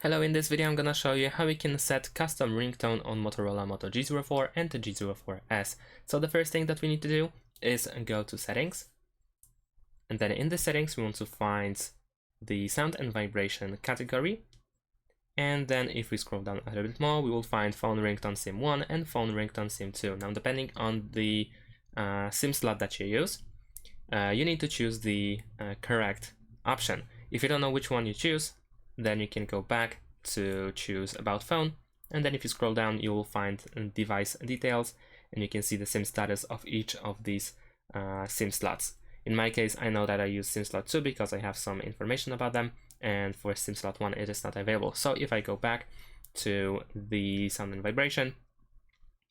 Hello, in this video I'm gonna show you how we can set custom ringtone on Motorola Moto G04 and the G04s. So the first thing that we need to do is go to settings, and then in the settings we want to find the sound and vibration category, and then if we scroll down a little bit more we will find phone ringtone sim 1 and phone ringtone sim 2. Now depending on the sim slot that you use, you need to choose the correct option. If you don't know which one you choose, then you can go back to choose about phone, and then if you scroll down you will find device details, and you can see the SIM status of each of these SIM slots. In my case, I know that I use SIM slot 2 because I have some information about them, and for SIM slot 1 it is not available. So if I go back to the sound and vibration,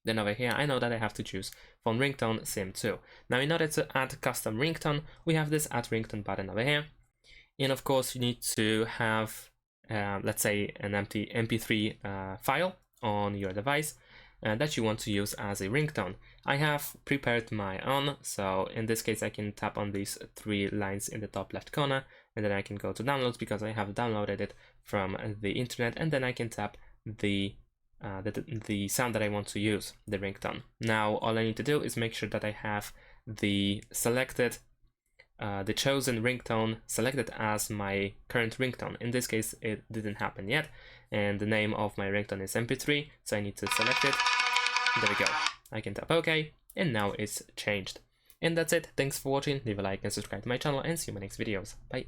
then over here I know that I have to choose phone ringtone sim 2. Now in order to add custom ringtone, we have this add ringtone button over here. And of course you need to have, let's say, an empty MP3 file on your device that you want to use as a ringtone. I have prepared my own, so in this case I can tap on these three lines in the top left corner, and then I can go to downloads because I have downloaded it from the internet, and then I can tap the sound that I want to use, the ringtone. Now all I need to do is make sure that I have the chosen ringtone selected as my current ringtone. In this case it didn't happen yet, and the name of my ringtone is MP3, so I need to select it. There we go. I can tap OK, and now it's changed. And that's it. Thanks for watching. Leave a like and subscribe to my channel, and see you in my next videos. Bye.